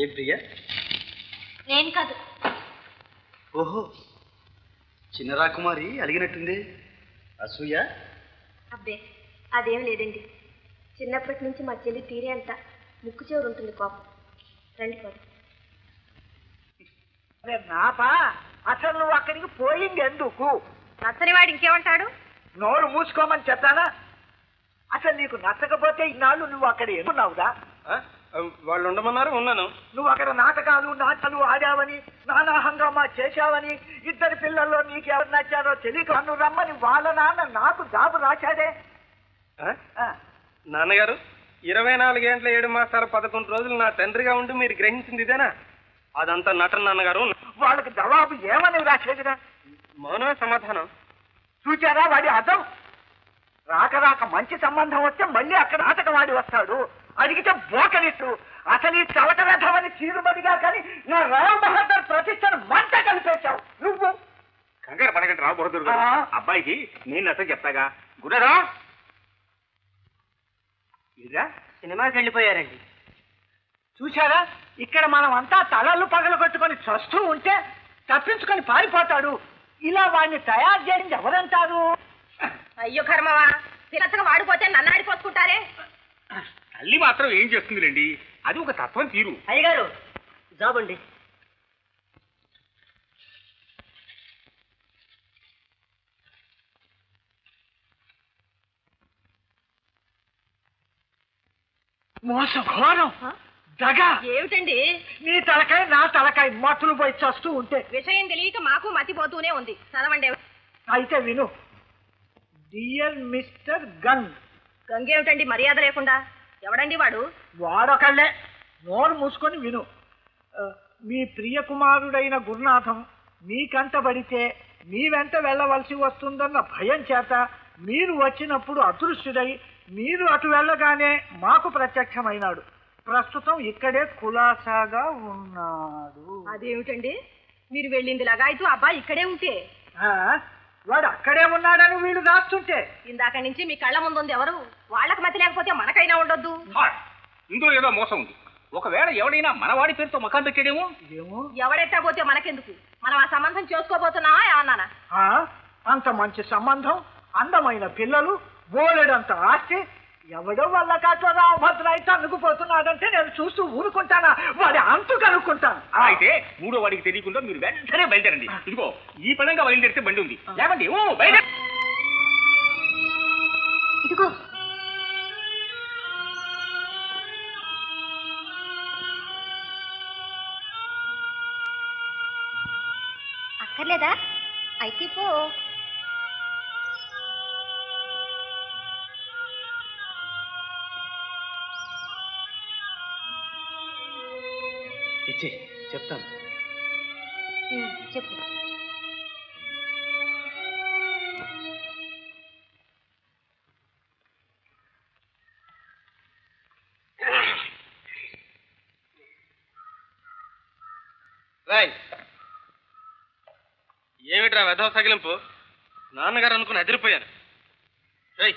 ఏం ప్రియా? నేను కాదు. ఓహో, చిన్న రాకుమారి అలిగినట్టుంది. అసూయ? అబ్బే అదేం లేదండి. చిన్నప్పటి నుంచి మా చెల్లి తీరే అంత ముక్కు చెవురు ఉంటుంది కోపం. రండి కోపం. నాపా అసలు నువ్వు అక్కడికి పోయింది ఎందుకు? నచ్చనివాడు ఇంకేమంటాడు? నోరు మూసుకోమని చెప్తానా? అసలు నీకు నచ్చకపోతే ఇన్నాళ్ళు నువ్వు అక్కడ ఎందుకున్నావుదా? వాళ్ళు ఉండమన్నారు, ఉన్నాను. నువ్వు అక్కడ నాటకాలు ఆడావని, నానా హంగామా చేశావని, ఇద్దరు పిల్లల్లో నీకెవరు నచ్చారో తెలియక నన్ను రమ్మని వాళ్ళ నాన్న నాకు జాబు రాశాడే. నాన్నగారు 24 గంటల 7 మాసాల 11 రోజులు నా తండ్రిగా ఉండి మీరు గ్రహించింది ఇదేనా? అదంతా నటన నాన్నగారు. వాళ్ళకి జవాబు ఏమని రాసేదిరా? మౌనమే సమాధానం. చూచారా వాడి అర్థం? రాక మంచి సంబంధం వస్తే మళ్ళీ అక్కడ నాటకం ఆడి వస్తాడు. అడిగితే బోకనిట్టు. అసలు ఈ చవట రథమని చీరుబడిగా కానీ నా రామ్ బహదూర్ ప్రతిష్టను మంట కలిపేశావు నువ్వు. కంగారు పడకండి రావు బహదూర్ గారు. అబ్బాయికి నేను నచ్చ చెప్తాగా. గురరా ఇదిరా సినిమాకి వెళ్ళిపోయారండి. చూశారా, ఇక్కడ మనం అంతా తలలు పగలు కొట్టుకొని చస్తూ ఉంటే తప్పించుకొని పారిపోతాడు. ఇలా వాడిని తయారు చేయింది ఎవరంటారు? అయ్యో కర్మవా, పిల్లగా వాడిపోతే నన్ను ఆడిపోసుకుంటారే. తల్లి మాత్రం ఏం చేస్తుందిలేండి, అది ఒక తత్వం తీరు. అయ్యగారు జాబ్ అండి. మోసం, ఘోరం, దగ. ఏమిటండి? నీ తలకాయ నా తలకాయ మట్టులు పోయి చస్తూ ఉంటే విషయం తెలియక మాకు మతిపోతూనే ఉంది. చదవండి. అయితే విను. Dear mister గంగ్. గంగేమిటండి మర్యాద లేకుండా? ఎవడండి వాడు? వాడొకళ్ళే. నోరు మూసుకొని విను. మీ ప్రియ కుమారుడైన గురునాథం మీ కంటబడితే మీ వెంట వెళ్ళవలసి వస్తుందన్న భయం చేత మీరు వచ్చినప్పుడు అదృశ్యుడై మీరు అటు వెళ్ళగానే మాకు ప్రత్యక్షమైనాడు. ప్రస్తుతం ఇక్కడే కులాసాగా ఉన్నాడు. అదేమిటండి మీరు వెళ్ళింది లగాయితూ అబ్బాయి ఇక్కడే ఉంటే? వాడు అక్కడే ఉన్నాడని వీడు రాస్తుంటే ఇందాక నుంచి మీ కళ్ళ ముందు ఉంది ఎవరు? వాళ్ళకి మతి లేకపోతే మనకైనా ఉండొద్దు. ఇందులో ఏదో మోసం ఉంది. ఒకవేళ ఎవడైనా మనవాడి పేరుతో మకాం పెట్టాడేమో. ఏమో, ఎవడెట్టబోతే మనకెందుకు? మనం ఆ సంబంధం చేసుకోబోతున్నావా ఏమన్నానా? అంత మంచి సంబంధం, అందమైన పిల్లలు, బోలెడంత ఆస్తి. ఎవడో వల్ల కాట్లో రామభద్ర అయితే అనుకుపోతున్నాడంటే నేను చూస్తూ ఊరుకుంటానా? వాడి అంతు కనుక్కుంటాను. అయితే మూడో వాడికి తెలియకుండా మీరు వెంటనే బయలుదేరండి. ఇదిగో ఈ పడంగా బయలుదేరితే బండి ఉంది. లేవండి బయట. ఇదిగో అక్కర్లేదా? అయితే పో. ఇచ్చే చెప్తాను. చెప్పు. రాయ్, ఏమిట్రా వెధవ సగిలింపు? నాన్నగారు అనుకుని అదిరిపోయాను. రేయ్,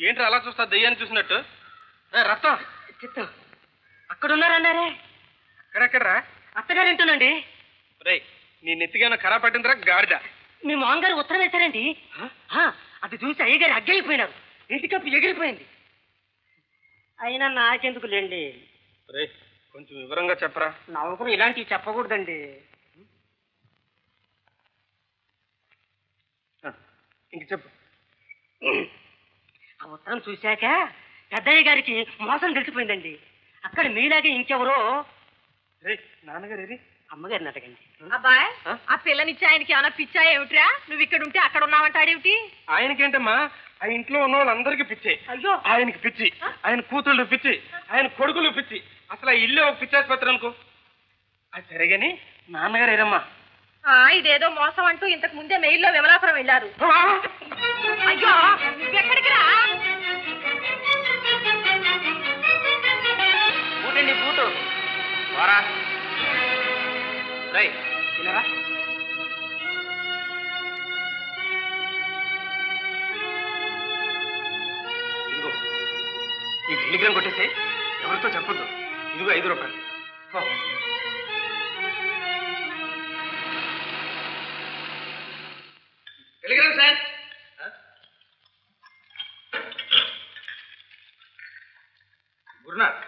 ఏంట్రా అలా చూస్తా దెయ్యాన్ని చూసినట్టు? రక్తం చిత్తం అక్కడున్నారన్నారే. అక్కడెక్కడరా? అత్తగారు వింటున్నాండి. రేయ్, నీ నెత్తిగా ఖరా పట్టిందిరా గాడిద. మీ మామగారు ఉత్తరం వేశారండి. అది చూసి అయ్యగారు అగ్గైపోయినారు. ఇంటికప్పు ఎగిరిపోయింది. అయినా నాకెందుకు లేండి. రేయ్, కొంచెం వివరంగా చెప్పరా. నవ్వుకుని ఇలాంటివి చెప్పకూడదండి. ఇంక చెప్పు. ఆ ఉత్తరం చూశాక పెద్దయ్య గారికి మోసం తెలిసిపోయిందండి. అక్కడ మీలాగే ఇంకెవరో. నాన్నగారు అమ్మగారిని అడగండి. అబ్బాయ్, ఆ పిల్లనిచ్చి ఆయనకి ఏమైనా పిచ్చా ఏమిట్రా? నువ్వు ఇక్కడ ఉంటే అక్కడ ఉన్నావంటాడేమిటి? ఆయనకేంటమ్మా, ఆ ఇంట్లో ఉన్న వాళ్ళందరికీ పిచ్చి. అయ్యో, ఆయనకి పిచ్చి, ఆయన కూతుళ్ళు పిచ్చి, ఆయన కొడుకులు పిచ్చి. అసలు ఆ ఇల్లే ఒక పిచ్చాసుపత్రి అనుకో. అది సరేగాని నాన్నగారు ఏదమ్మా? ఇదేదో మోసం అంటూ ఇంతకు ముందే మెయిల్లో విమలాపురం వెళ్ళారు. అయ్యో, నువ్వెక్కడికి రా? పూటండి పూటు వారా. రై తినరా. ఇదిగో ఈ టెలిగ్రామ్ కొట్టేసి ఎవరితో చెప్పొద్దు. ఇదిగో 5 రూపాయలు. Telegram sir. గురునాథ్,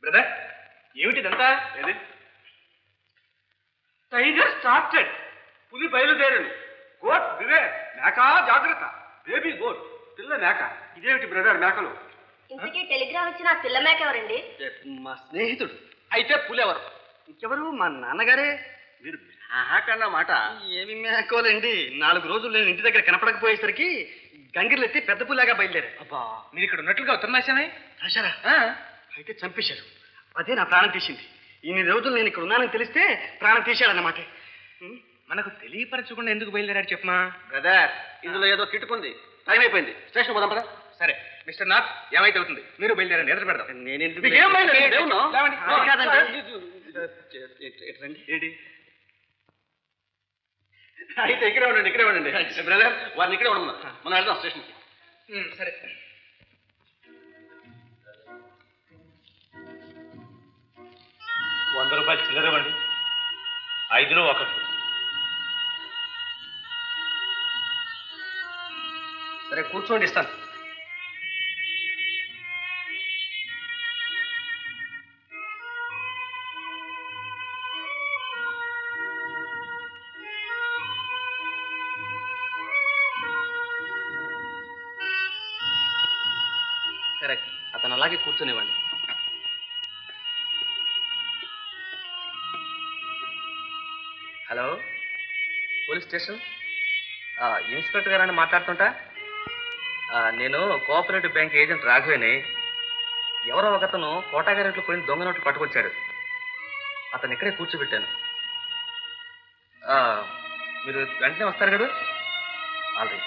బ్రదర్, ఏమిటిదంతా? ఏది? Tiger started. పులి బయలుదేరను. గోట్ దివే. మేక జాగ్రత్త. బేబీ గోట్, పిల్ల మేక. ఇదేమిటి బ్రదర్ మేకలు? ఇంతకీ టెలిగ్రామ్ ఇచ్చిన ఆ పిల్ల మేక ఎవరండి? మా స్నేహితుడు. అయితే పులి ఎవరు? ఇంకెవరు? మా నాన్నగారే. మీరు మేకన్న మాట. ఏమి మేకోలండి, 4 రోజులు నేను ఇంటి దగ్గర కనపడకపోయేసరికి గంగిర్లు ఎత్తి పెద్ద పుల్లాగా బయలుదేరా. అబ్బా, మీరు ఇక్కడ ఉన్నట్లుగా ఉత్తరం రాశానే. రాశారా? అయితే చంపేశారు. అదే నా ప్రాణం తీసింది. ఇన్ని రోజులు నేను ఇక్కడ ఉన్నానని తెలిస్తే ప్రాణం తీశాడన్నమాట. మనకు తెలియపరచకుండా ఎందుకు బయలుదేరాడు చెప్పమా? బ్రదర్, ఇందులో ఏదో కిట్టుకుంది. టైం అయిపోయింది, స్టేషన్ పోదాం పదా. సరే మిస్టర్ నాథ్, ఏమైతే అవుతుంది, మీరు బయలుదేరండి, ఎదురు పెడదాం. అయితే ఇక్కడే ఉండండి, ఇక్కడే ఉండండి బ్రదర్. వారిని ఇక్కడే ఉండమన్నా, మనం వెళ్దాం స్టేషన్కి. సరే. ₹100 చిల్లరవ్వండి. 5లో 1. సరే కూర్చోండి, ఇస్తాను. కరెక్ట్, అతను అలాగే కూర్చొనివ్వండి. Hello, police station. ఇన్స్పెక్టర్ గారని మాట్లాడుతుంటా. నేను కోఆపరేటివ్ బ్యాంక్ ఏజెంట్ రాఘవేని. ఎవరో ఒకతను కోటాగారెట్లు పోయిన దొంగ నోట్లు పట్టుకొచ్చాడు. అతను ఇక్కడే కూర్చోబెట్టాను. మీరు వెంటనే వస్తారు కదా? ఆల్రెడీ.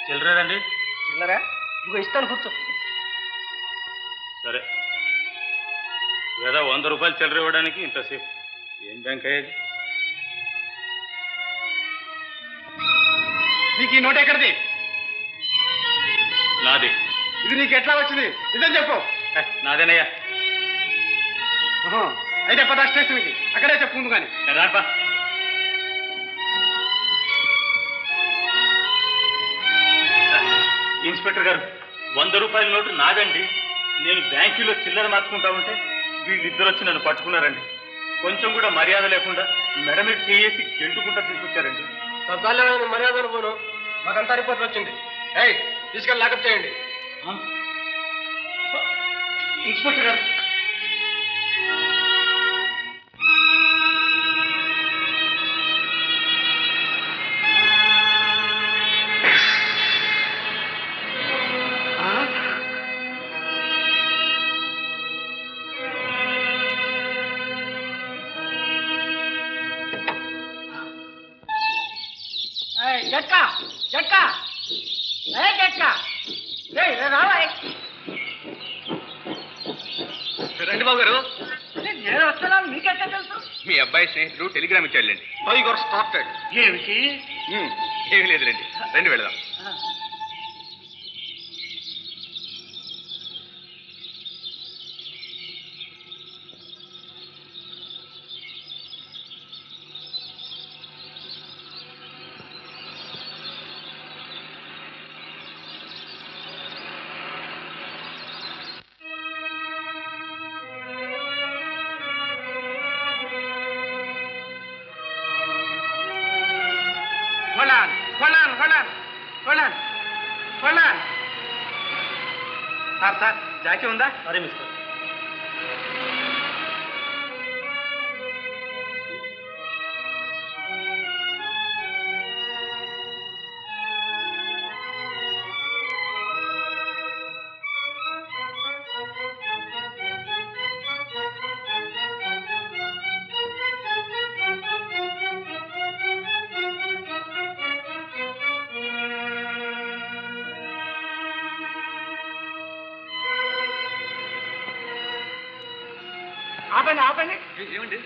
చిల్లరేదండి? చిల్లరా? ఇదిగో ఇస్తాను, కూర్చో. సరే, ఏదో ₹100 చిల్లర ఇవ్వడానికి ఇంతసేపు. ఏం బ్యాంక్ అయ్యేది? నీకు ఈ నోట్ ఎక్కడిది? నాది. ఇది నీకు ఎట్లా వచ్చింది? నిజం చెప్పు. నాదేనయ్యా. అయితే పద స్టేషన్కి, అక్కడే చెప్పుకుందు కానీ. రాపా. ఇన్స్పెక్టర్ గారు, ₹100 నోటు నాదండి. నేను బ్యాంకులో చిల్లర మార్చుకుంటా ఉంటే వీళ్ళిద్దరు వచ్చి నన్ను పట్టుకున్నారండి. కొంచెం కూడా మర్యాద లేకుండా మెడ మీద చేసి గెంటుకుంటా తీసుకొచ్చారండి. సబ్జాలు మర్యాద పోను, మాకంతా రిపోర్ట్ వచ్చింది. తీసుకెళ్ళి లాకప్ చేయండి. ఇన్స్పెక్టర్ గారు, జట్కా జట్కా జట్కా రావా. రండి బాబు గారు. నేను వస్తున్నాను, మీకెట్లా తెలుసు? మీ అబ్బాయి స్నేహితుడు టెలిగ్రామ్ ఇచ్చాడులేండి. Tiger started. ఏమిటి? ఏమి లేదులేండి, రండి వెళదాం. సార్, జాకీ ఉందా? సరే మిస్టర్. ఆపండి ఆపండి. ఏమండి?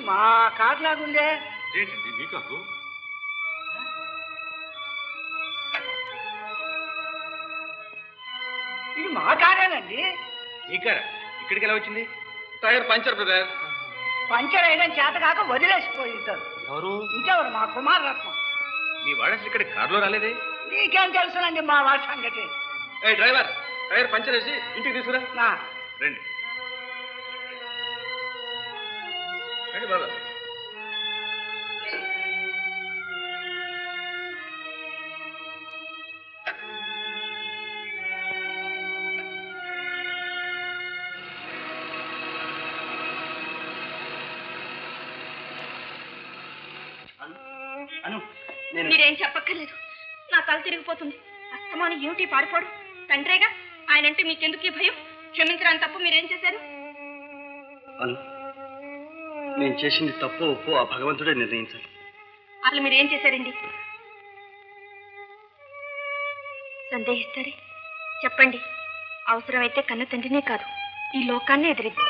మా కారు లాగుందే. ఏంటండి మీ కారు? ఇది మా కారేనండి. మీ కారా? ఇక్కడికి ఎలా వచ్చింది? Tyre puncture brother. పంచర్ వేయడం చేత కాక వదిలేసిపోయి ఉంటారు. ఎవరు? ఇంకెవరు? మా కుమార్ రత్నం. మీ వాడు అసలు ఇక్కడ కారులో రాలేదే? నీకేం తెలుసునండి మా వాడి సంగతి. ఏ డ్రైవర్, టైర్ పంచర్ వేసి ఇంటికి తీసుకురా. రండి రండి బాబా. మీరేం చెప్పక్కర్లేదు. నా తల తిరిగిపోతుంది. అస్తమానం ఏమిటి పారిపోడు? తండ్రేగా, ఆయనంటే మీకెందుకు ఈ భయం? క్షమించరాని తప్పు మీరేం చేశారు? అను, నేను చేసింది తప్పు ఒప్పు ఆ భగవంతుడే నిర్ణయించాలి. అసలు మీరేం చేశారండి? సందేహిస్తారే? చెప్పండి. అవసరమైతే కన్న తండ్రినే కాదు, ఈ లోకాన్ని ఎదిరిద్దాం.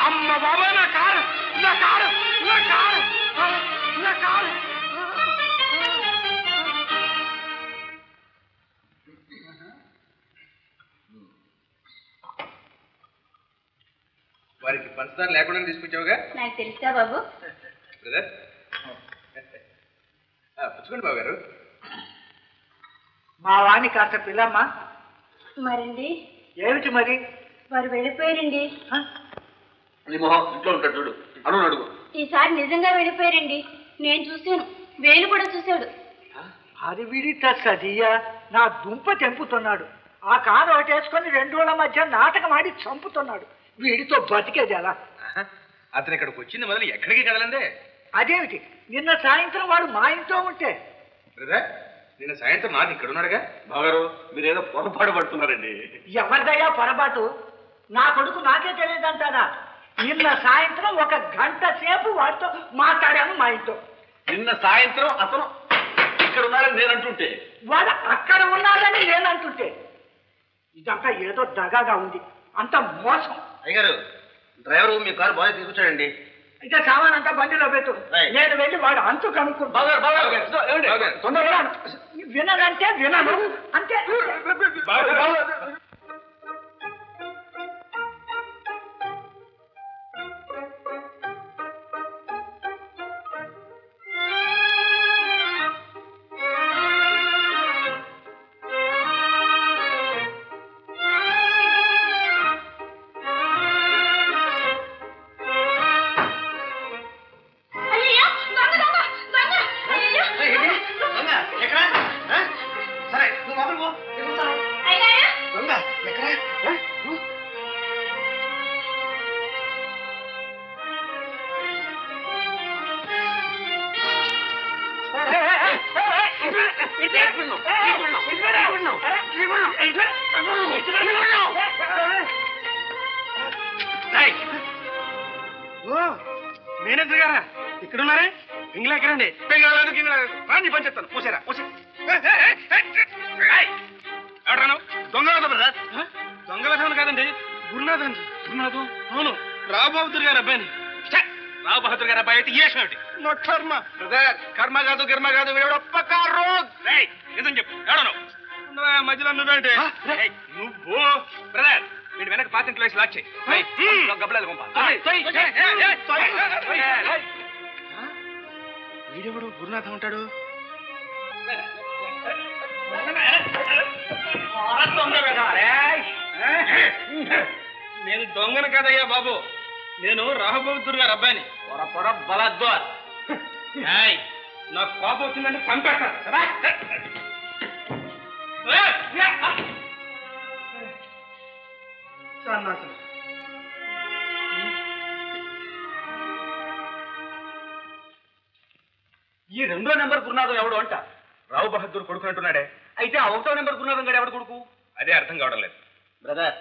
అమ్మ బాబా, నా కారు, నా కారు, నా కారు, నా కారు. వారికి పంచదార లేకుండా తీసుకొచ్చావుగా? నాకు తెలుసా బాబు. బ్రదర్ పుచ్చుకోండి బాబు గారు. మా వాణ్ణి కాస్త పిల్లమ్మా. మరండి ఏమిటి మరి? వారు వెళ్ళిపోయారండి. నీ మొహం ఇంట్లో ఉంటాడు చూడు. అను అడుగు. ఈసారి నిజంగా వెళ్ళిపోయారండి. నేను చూశాను, వేలు కూడా చూశాడు. అది విడిత సదియా నా దుంప తెంపుతున్నాడు. ఆ కారు ఒకటేసుకొని 2 రోజుల మధ్య నాటకం ఆడి చంపుతున్నాడు. వీడితో బతికేది ఎలా? అతను ఇక్కడికి వచ్చింది మొదలు ఎక్కడికి కదలందే. అదేమిటి, నిన్న సాయంత్రం వాడు మా ఇంట్లో ఉంటే. బ్రదర్, నిన్న సాయంత్రం నాకు ఇక్కడ ఉన్నాడుగా. బాగారు, మీరేదో పొరపాటు పడుతున్నారండి. ఎవరిదయ్యా పొరపాటు? నా కొడుకు నాకే తెలియదంటారా? నిన్న సాయంత్రం 1 గంట సేపు వాడితో మాట్లాడాను మా ఇంట్లో. నిన్న సాయంత్రం అతను ఇక్కడ ఉన్నాడని నేను అంటుంటే, వాడు అక్కడ ఉన్నాడని నేను అంటుంటే, ఇదంతా ఏదో దగాగా ఉంది. అంత మోసం. అయ్యగారు, డ్రైవరు మీ కారు బాగా తీసుకొచ్చాడండి. అయితే సామాన్ అంతా బండిలో పెట్టు. నేను వెళ్ళి వాడు అంతు కనుక్కుంటా. తొందరగా వినదంటే వినను అంతే. సరే, నువ్వు లోపలికి పో. దొంగ ఎక్కడ? మేనేజర్ గారా ఇక్కడున్నారే? ఇంగ్లా ఎక్కడండి? రాని పని చెప్తాను. పోసారా ఎవడరాను? దొంగ బ్రదర్. దొంగలధాను కాదండి, గురునాథన్. గురునాథం? అవును, రావు బహదూర్ గారు అబ్బాయిని. రావు బహదూర్ గారు అబ్బాయి అయితే ఈ విషయం ఏమిటి? నా కర్మ బ్రదర్. కర్మ కాదు గిర్మ కాదు, ఎవడొప్పకారు. నిజం చెప్పు, ఎవడను? మధ్యలో నువ్వేంటి? నువ్వు బ్రదర్, వీడి వెనక పాతింట్లో వేసి లాక్ చేయి. గబ్బలాలు పంప. వీడెవడు గురునాథం ఉంటాడు? నేను దొంగను కదయ్యా బాబు, నేను రాహుబహదూర్ గారు అబ్బాయిని. పొర బలద్వార్. నాకు కోపం వచ్చిందంటే పంపేస్తాను. ఈ 2వ నెంబర్ గురునాథం ఎవడు అంట? రావు బహదూర్ కొడుకు అంటున్నాడే. అయితే ఆ 1వ నెంబర్ గురునాథం గారు ఎవడు కొడుకు? అదే అర్థం కావడం లేదు బ్రదర్.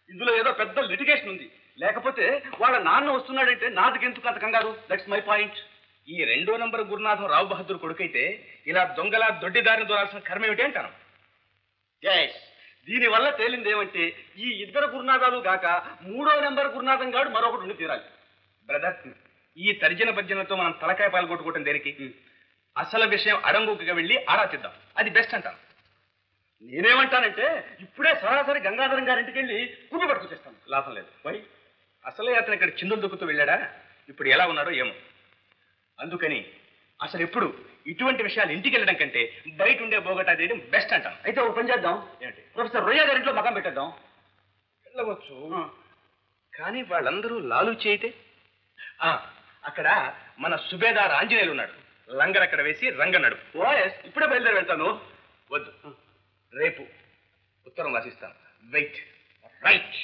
ఇందులో ఏదో పెద్ద లిటిగేషన్ ఉంది. లేకపోతే వాళ్ళ నాన్న వస్తున్నాడంటే నాదుకెందుకు అంత కంగారు? That's my point. ఈ 2వ నెంబర్ గురునాథం రావు బహదూర్ కొడుకైతే ఇలా దొంగలా దొడ్డిదారిని దూరాల్సిన కర్మ ఏమిటి అంటాను. దీనివల్ల తేలింది ఏమంటే ఈ ఇద్దరు గురునాథాలు గాక 3వ నెంబర్ గురునాథం గాడు మరొకటి ఉండి తీరాలి. బ్రదర్, ఈ తర్జన భర్జనతో మనం తలకాయ పాలు కొట్టుకోవటం దేనికి? అసలు విషయం అడంగుకి వెళ్ళి ఆరా తీద్దాం, అది బెస్ట్ అంటాను. నేనేమంటానంటే ఇప్పుడే సరాసరి గంగాధరం గారింటికి వెళ్ళి కుప్పి పట్టుకొచ్చేస్తాను. లాభం లేదు. వై అసలే అతను ఇక్కడ చిందులు దొక్కుతూ వెళ్ళాడా, ఇప్పుడు ఎలా ఉన్నాడో ఏమో. అందుకని అసలు ఎప్పుడు ఇటువంటి విషయాలు ఇంటికి వెళ్ళడం కంటే బయట ఉండే బోగటా చేయడం బెస్ట్ అంటాం. అయితే ఒక పని చేద్దాం, ఏంటి? ప్రొఫెసర్ రొయ్య గారింట్లో మకం పెట్టేద్దాం. వెళ్ళవచ్చు, కానీ వాళ్ళందరూ లాలూచి అయితే. అక్కడ మన సుబేదార్ ఆంజనేయులు ఉన్నాడు. లంగర్ అక్కడ వేసి రంగన్నాడు. ఓఎస్ ఇప్పుడే బయలుదేరి వెళ్తాను. వద్దు, రేపు ఉత్తరం రాసిస్తాను. వెయిట్. రైట్.